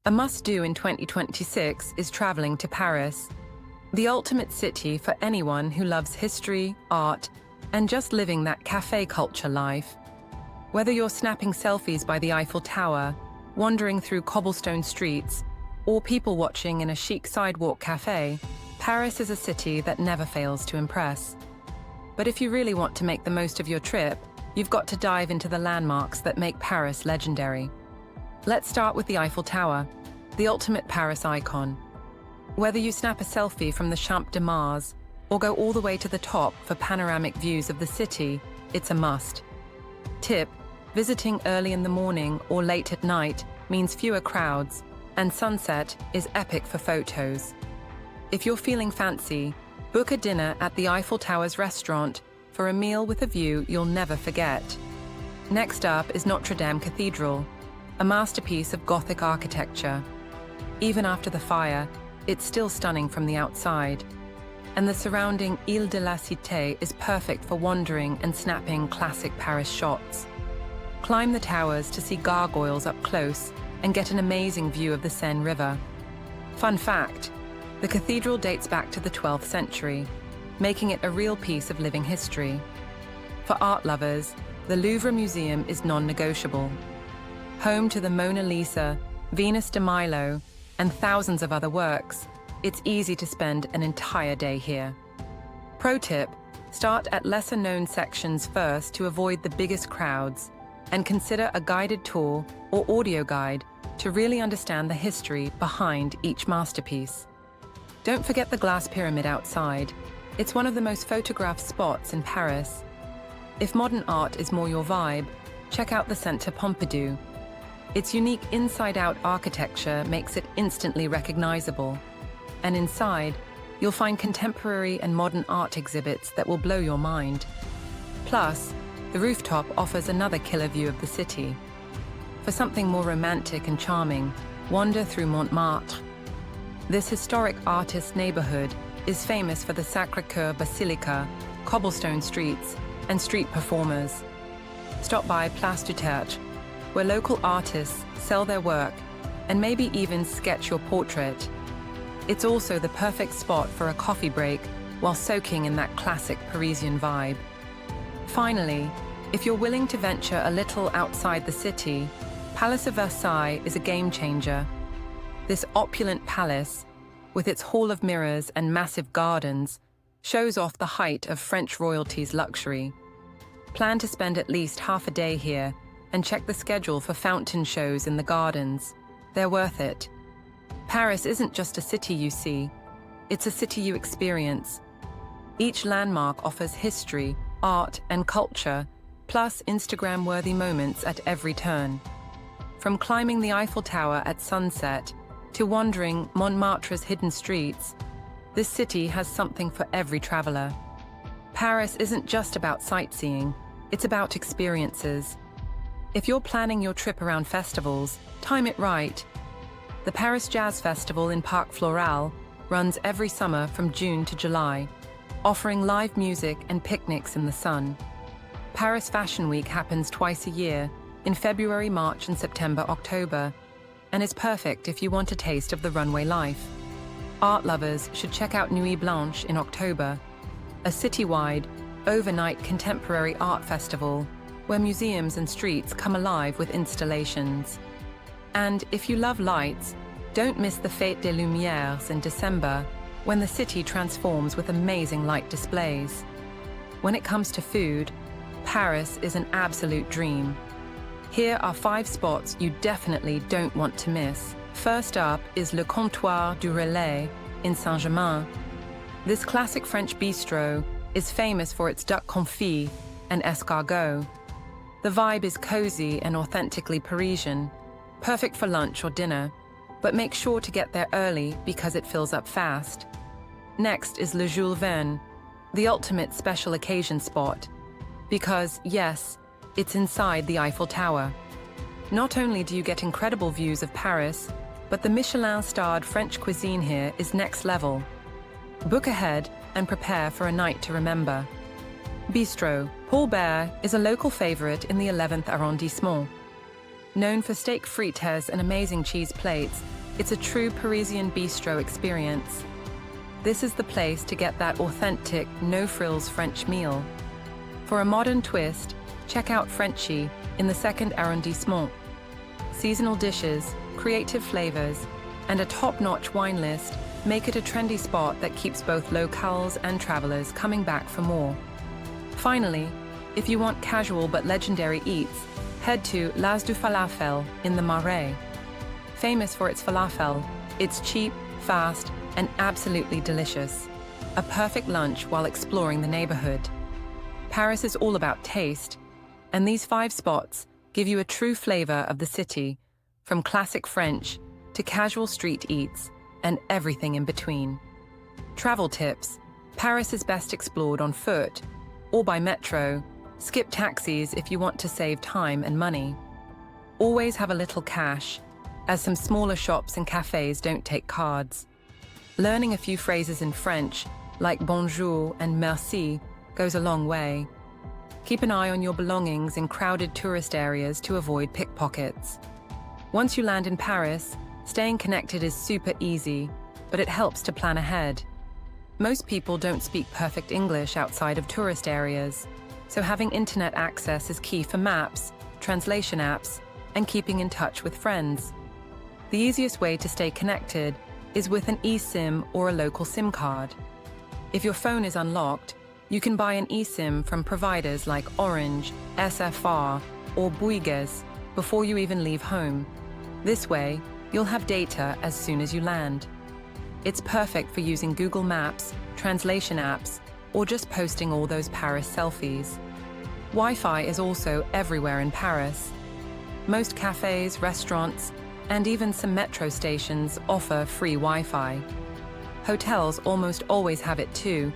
A must-do in 2026 is traveling to Paris, the ultimate city for anyone who loves history, art, and just living that café culture life. Whether you're snapping selfies by the Eiffel Tower, wandering through cobblestone streets, or people watching in a chic sidewalk cafe, Paris is a city that never fails to impress. But if you really want to make the most of your trip, you've got to dive into the landmarks that make Paris legendary. Let's start with the Eiffel Tower, the ultimate Paris icon. Whether you snap a selfie from the Champ de Mars or go all the way to the top for panoramic views of the city, it's a must. Tip: visiting early in the morning or late at night means fewer crowds, and sunset is epic for photos. If you're feeling fancy, book a dinner at the Eiffel Tower's restaurant for a meal with a view you'll never forget. Next up is Notre-Dame Cathedral, a masterpiece of Gothic architecture. Even after the fire, it's still stunning from the outside. And the surrounding Ile de la Cité is perfect for wandering and snapping classic Paris shots. Climb the towers to see gargoyles up close and get an amazing view of the Seine River. Fun fact: the cathedral dates back to the 12th century, making it a real piece of living history. For art lovers, the Louvre Museum is non-negotiable. Home to the Mona Lisa, Venus de Milo, and thousands of other works, it's easy to spend an entire day here. Pro tip: start at lesser-known sections first to avoid the biggest crowds, and consider a guided tour or audio guide to really understand the history behind each masterpiece. Don't forget the glass pyramid outside. It's one of the most photographed spots in Paris. If modern art is more your vibe, check out the Centre Pompidou. Its unique inside-out architecture makes it instantly recognizable. And inside, you'll find contemporary and modern art exhibits that will blow your mind. Plus, the rooftop offers another killer view of the city. For something more romantic and charming, wander through Montmartre. This historic artist neighborhood is famous for the Sacré-Cœur Basilica, cobblestone streets, and street performers. Stop by Place du Tertre, where local artists sell their work and maybe even sketch your portrait. It's also the perfect spot for a coffee break while soaking in that classic Parisian vibe. Finally, if you're willing to venture a little outside the city, Palace of Versailles is a game changer. This opulent palace, with its hall of mirrors and massive gardens, shows off the height of French royalty's luxury. Plan to spend at least half a day here and check the schedule for fountain shows in the gardens. They're worth it. Paris isn't just a city you see, it's a city you experience. Each landmark offers history, art, and culture, plus Instagram-worthy moments at every turn. From climbing the Eiffel Tower at sunset to wandering Montmartre's hidden streets, this city has something for every traveler. Paris isn't just about sightseeing, it's about experiences. If you're planning your trip around festivals, time it right. The Paris Jazz Festival in Parc Floral runs every summer from June to July, offering live music and picnics in the sun. Paris Fashion Week happens twice a year, in February, March, and September, October, and is perfect if you want a taste of the runway life. Art lovers should check out Nuit Blanche in October, a citywide, overnight contemporary art festival where museums and streets come alive with installations. And if you love lights, don't miss the Fête des Lumières in December, when the city transforms with amazing light displays. When it comes to food, Paris is an absolute dream. Here are 5 spots you definitely don't want to miss. First up is Le Comptoir du Relais in Saint-Germain. This classic French bistro is famous for its duck confit and escargot. The vibe is cozy and authentically Parisian, perfect for lunch or dinner, but make sure to get there early because it fills up fast. Next is Le Jules Verne, the ultimate special occasion spot, because, yes, it's inside the Eiffel Tower. Not only do you get incredible views of Paris, but the Michelin-starred French cuisine here is next level. Book ahead and prepare for a night to remember. Bistro Paul Bert is a local favorite in the 11th arrondissement. Known for steak frites and amazing cheese plates, It's a true Parisian bistro experience. This is the place to get that authentic, no-frills French meal. For a modern twist, check out Frenchy in the second arrondissement. Seasonal dishes, creative flavors, and a top-notch wine list make it a trendy spot that keeps both locals and travelers coming back for more. Finally, if you want casual but legendary eats, head to L'As du Falafel in the Marais. Famous for its falafel, it's cheap, fast, and absolutely delicious. A perfect lunch while exploring the neighborhood. Paris is all about taste, and these 5 spots give you a true flavor of the city, from classic French to casual street eats and everything in between. Travel tips: Paris is best explored on foot or by metro. Skip taxis if you want to save time and money. Always have a little cash, as some smaller shops and cafes don't take cards. Learning a few phrases in French, like bonjour and merci, goes a long way. Keep an eye on your belongings in crowded tourist areas to avoid pickpockets. Once you land in Paris, staying connected is super easy, but it helps to plan ahead. Most people don't speak perfect English outside of tourist areas, so having internet access is key for maps, translation apps, and keeping in touch with friends. The easiest way to stay connected is with an eSIM or a local SIM card. If your phone is unlocked, you can buy an eSIM from providers like Orange, SFR, or Bouygues before you even leave home. This way, you'll have data as soon as you land. It's perfect for using Google Maps, translation apps, or just posting all those Paris selfies. Wi-Fi is also everywhere in Paris. Most cafes, restaurants, and even some metro stations offer free Wi-Fi. Hotels almost always have it too,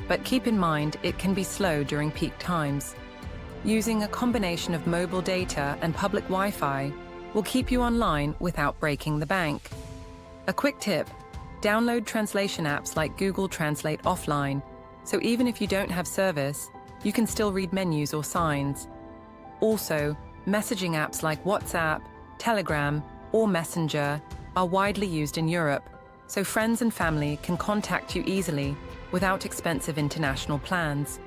but keep in mind it can be slow during peak times. Using a combination of mobile data and public Wi-Fi will keep you online without breaking the bank. A quick tip: download translation apps like Google Translate offline, so even if you don't have service, you can still read menus or signs. Also, messaging apps like WhatsApp, Telegram, or Messenger are widely used in Europe, so friends and family can contact you easily without expensive international plans.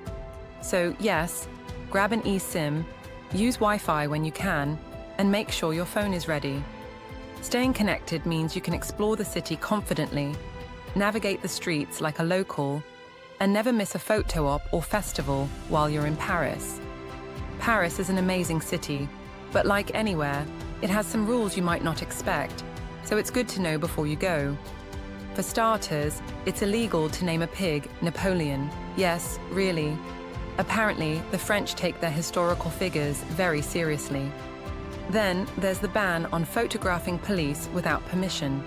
So yes, grab an eSIM, use Wi-Fi when you can, and make sure your phone is ready. Staying connected means you can explore the city confidently, navigate the streets like a local, and never miss a photo op or festival while you're in Paris. Paris is an amazing city, but like anywhere, it has some rules you might not expect, so it's good to know before you go. For starters, it's illegal to name a pig Napoleon. Yes, really. Apparently, the French take their historical figures very seriously. Then, there's the ban on photographing police without permission.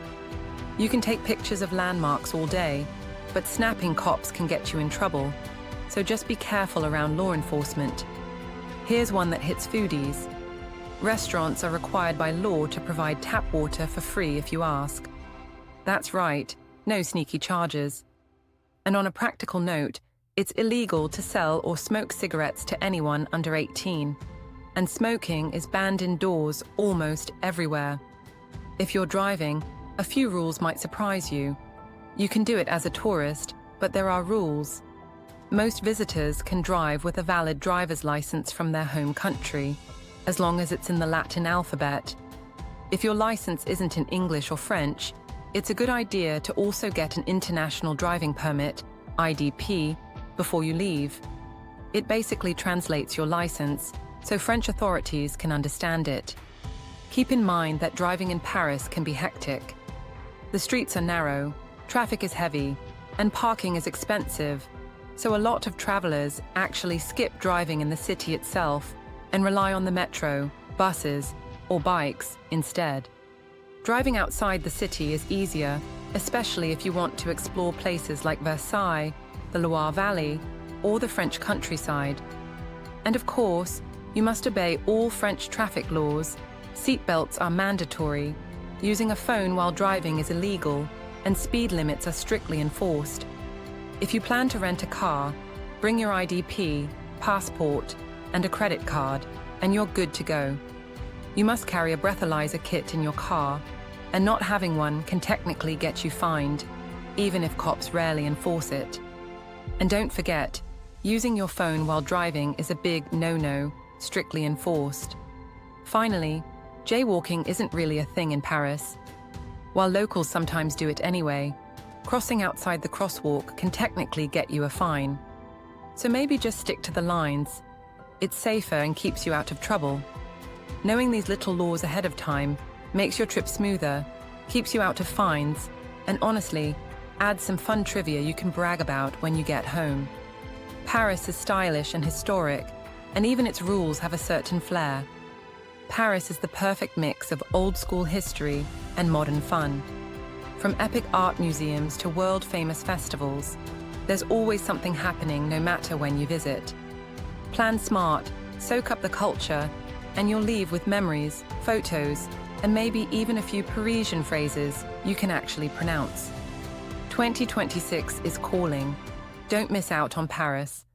You can take pictures of landmarks all day, but snapping cops can get you in trouble, so just be careful around law enforcement. Here's one that hits foodies. Restaurants are required by law to provide tap water for free if you ask. That's right, no sneaky charges. And on a practical note, it's illegal to sell or smoke cigarettes to anyone under 18, and smoking is banned indoors almost everywhere. If you're driving, a few rules might surprise you. You can do it as a tourist, but there are rules. Most visitors can drive with a valid driver's license from their home country, as long as it's in the Latin alphabet. If your license isn't in English or French, it's a good idea to also get an international driving permit, IDP, before you leave. It basically translates your license, so French authorities can understand it. Keep in mind that driving in Paris can be hectic. The streets are narrow, traffic is heavy, and parking is expensive, so a lot of travelers actually skip driving in the city itself and rely on the metro, buses, or bikes instead. Driving outside the city is easier, especially if you want to explore places like Versailles, the Loire Valley, or the French countryside. And of course, you must obey all French traffic laws. Seatbelts are mandatory, using a phone while driving is illegal, and speed limits are strictly enforced. If you plan to rent a car, bring your IDP, passport, and a credit card, and you're good to go. You must carry a breathalyzer kit in your car, and not having one can technically get you fined, even if cops rarely enforce it. And don't forget, using your phone while driving is a big no-no, strictly enforced. Finally, jaywalking isn't really a thing in Paris. While locals sometimes do it anyway, crossing outside the crosswalk can technically get you a fine. So maybe just stick to the lines. It's safer and keeps you out of trouble. Knowing these little laws ahead of time makes your trip smoother, keeps you out of fines, and honestly, adds some fun trivia you can brag about when you get home. Paris is stylish and historic, and even its rules have a certain flair. Paris is the perfect mix of old-school history and modern fun. From epic art museums to world-famous festivals, there's always something happening no matter when you visit. Plan smart, soak up the culture, and you'll leave with memories, photos, and maybe even a few Parisian phrases you can actually pronounce. 2026 is calling. Don't miss out on Paris.